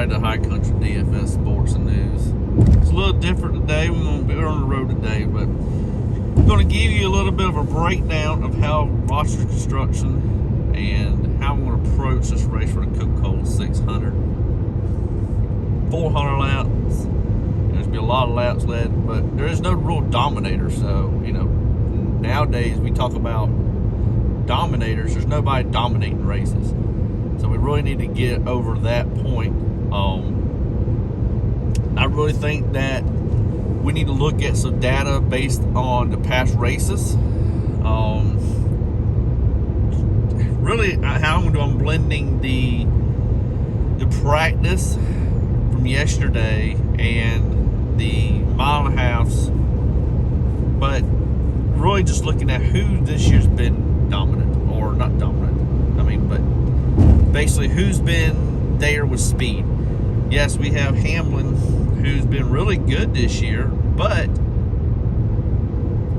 everybody to High Country DFS Sports and News. It's a little different today. We're on the road today, but I'm going to give you a little bit of a breakdown of how roster construction and how I'm going to approach this race for the Coca 600. 400 laps. There's going to be a lot of laps led, but there is no real dominator. So, you know, nowadays we talk about dominators. There's nobody dominating races. So we really need to get over that point. I really think that we need to look at some data based on the past races. Really, how I'm doing, I'm blending the practice from yesterday and the mile and a halves, but really just looking at who this year's been dominant, or not dominant. I mean, but basically who's been there with speed. Yes, we have Hamlin, who's been really good this year, but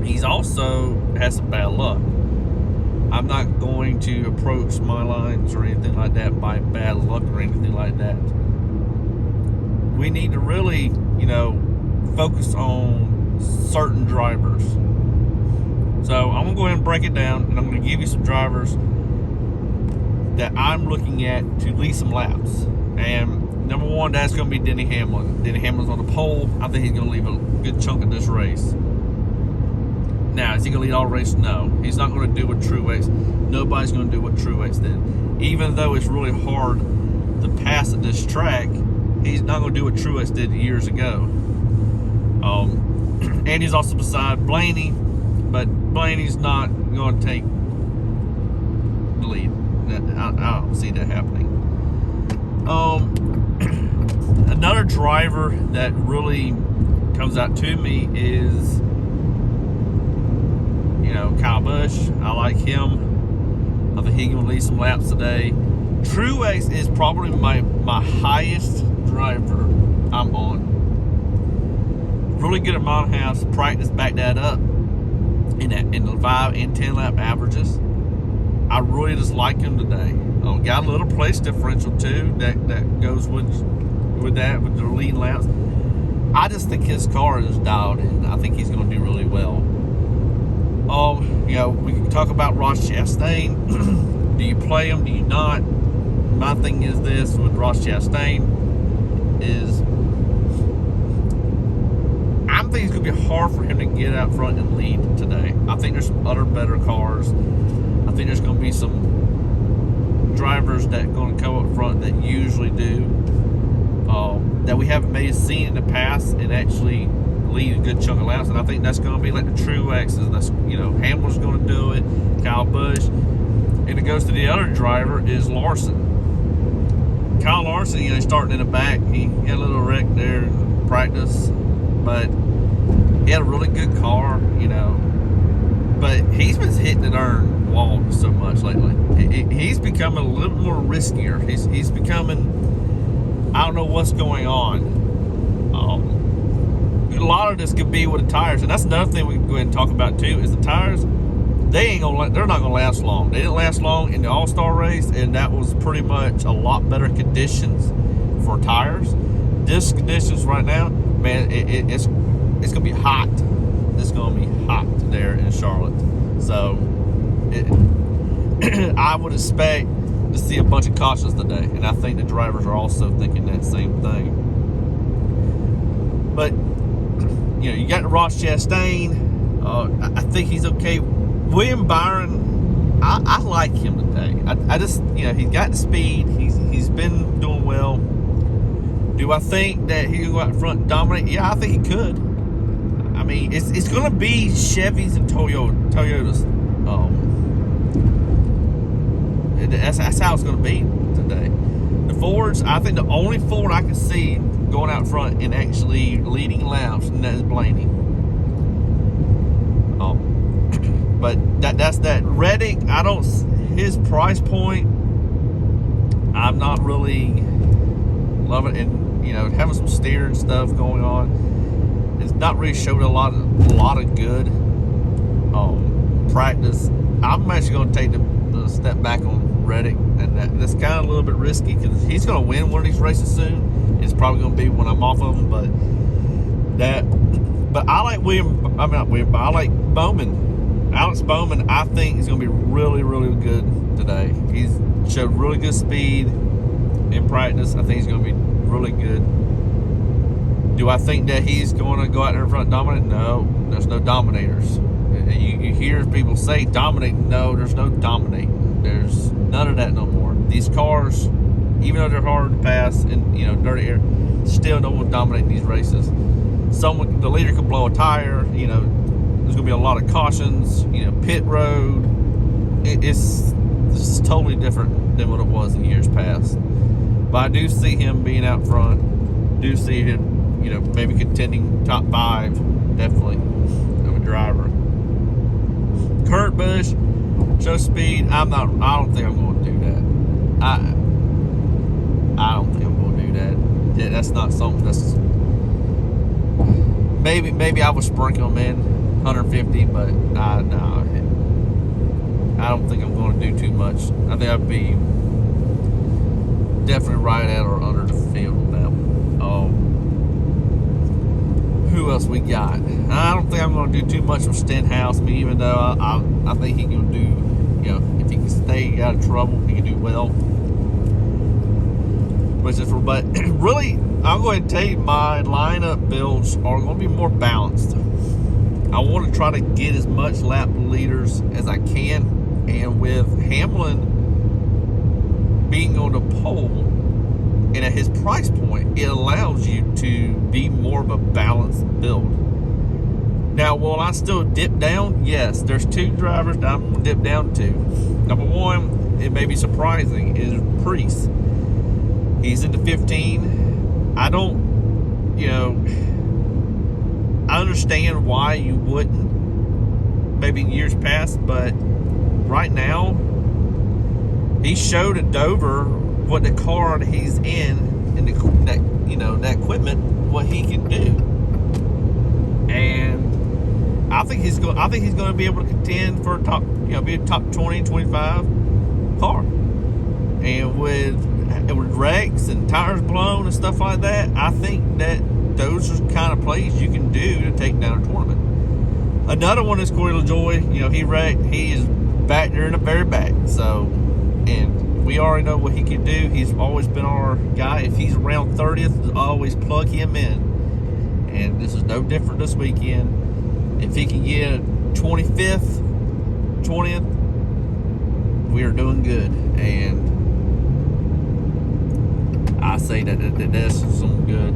he's also has some bad luck. I'm not going to approach my lines or anything like that by bad luck or anything like that. We need to really, you know, focus on certain drivers. So I'm going to go ahead and break it down, and I'm going to give you some drivers that I'm looking at to lead some laps. And number one, that's going to be Denny Hamlin. Denny Hamlin's on the pole. I think he's going to leave a good chunk of this race. Now, is he going to lead all the race? No. He's not going to do what Truex. Nobody's going to do what Truex did. Even though it's really hard to pass at this track, he's not going to do what Truex did years ago. And he's also beside Blaney, but Blaney's not going to take the lead. I don't see that happening. Another driver that really comes out to me is, you know, Kyle Busch. I like him. I think he's going to lead some laps today. Truex is probably my highest driver I'm on. Really good at mile and a half. Practice back that up in the 5 and 10 lap averages. I really just like him today. Got a little place differential too that goes with that, with the lead laps. I just think his car is dialed in. I think he's going to do really well. You know, we can talk about Ross Chastain. Do you play him? Do you not? My thing is this with Ross Chastain is I think it's going to be hard for him to get out front and lead today. I think there's some other better cars. I think there's going to be some drivers that are going to come up front that usually do, that we haven't maybe seen in the past and actually lead a good chunk of laps. And I think that's going to be like the Truexes. That's, you know, Hamlin's going to do it, Kyle Busch. And it goes to the other driver is Larson. Kyle Larson, you know, he's starting in the back. He had a little wreck there in practice, but he had a really good car, you know. But he's been hitting and earn walls so much lately. He's becoming a little more riskier. He's becoming, I don't know what's going on. A lot of this could be with the tires, and that's another thing we can go ahead and talk about too. Is the tires? They're not gonna last long. They didn't last long in the All-Star race, and that was pretty much a lot better conditions for tires. This conditions right now, man, it's gonna be hot. It's gonna be hot there in Charlotte. So I would expect to see a bunch of cautions today, and I think the drivers are also thinking that same thing. But you know, you got Ross Chastain. I think he's okay. William Byron, I like him today. I just, you know, he's got the speed. He's been doing well. Do I think that he can go out front and dominate? Yeah, I think he could. I mean, it's going to be Chevys and Toyotas. That's how it's going to be today. The Fords, I think the only Ford I can see going out front and actually leading laps, and that is Blaney. But that's that. Reddick, his price point, I'm not really loving it. And, you know, having some steering stuff going on, it's not really showed a lot of good practice. I'm actually going to take the step back on Reddick, and that's kind of a little bit risky because he's going to win one of these races soon. It's probably going to be when I'm off of them, but I like I like Bowman. Alex Bowman, I think is going to be really, really good today. He's showed really good speed in practice. I think he's going to be really good. Do I think that he's going to go out there in front and dominate? No, there's no dominators. You hear people say dominate. No, there's no dominating. There's none of that no more. These cars, even though they're hard to pass and dirty air, still no one dominating these races. The leader could blow a tire. There's going to be a lot of cautions. Pit road. This is totally different than what it was in years past. But I do see him being out front. Do see him, maybe contending top 5, definitely, of a driver. Kurt Busch, show speed. I don't think I'm going to do that. I don't think I'm going to do that. Yeah, that's not something that's. Maybe I would sprinkle them in 150, but I don't think I'm going to do too much. I think I'd be definitely right at or under the field now. Who else we got? I don't think I'm going to do too much with Stenhouse. Even though I think he can do, if he can stay out of trouble, he can do well. But really, I'm going to tell you, my lineup builds are going to be more balanced. I want to try to get as much lap leaders as I can, and with Hamlin being on the pole, and at his price point, it allows you to be more of a balanced build. Now, will I still dip down? Yes, there's 2 drivers that I'm going to dip down to. Number 1, it may be surprising, is Priest. He's into 15. I don't, I understand why you wouldn't, maybe in years past, but right now, he showed at Dover what the car that he's in and that equipment, what he can do. And I think he's going to be able to contend for be a top 20, 25 car. And with wrecks and tires blown and stuff like that, I think that those are the kind of plays you can do to take down a tournament. Another one is Coil Joy. He wrecked. He is back there in the very back. So, and we already know what he can do. He's always been our guy. If he's around 30th, always plug him in. And this is no different this weekend. If he can get 25th, 20th, we are doing good. And I say that's some good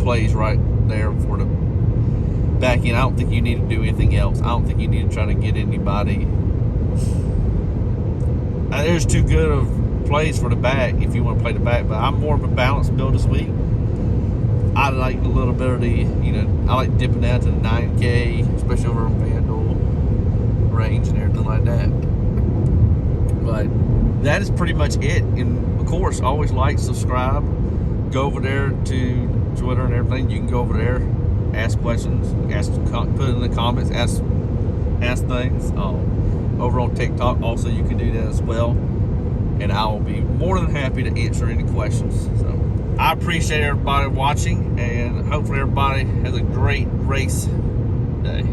plays right there for the back end. I don't think you need to do anything else. I don't think you need to try to get anybody. There's too good of plays for the back if you want to play the back, but I'm more of a balanced build this week. I like a little bit of I like dipping down to the 9K, especially over on Vandal range and everything like that. But that is pretty much it. And of course, always like, subscribe, go over there to Twitter and everything. You can go over there, ask questions, put in the comments, ask things. Over on TikTok, also you can do that as well, and I will be more than happy to answer any questions. So I appreciate everybody watching, and hopefully everybody has a great race day.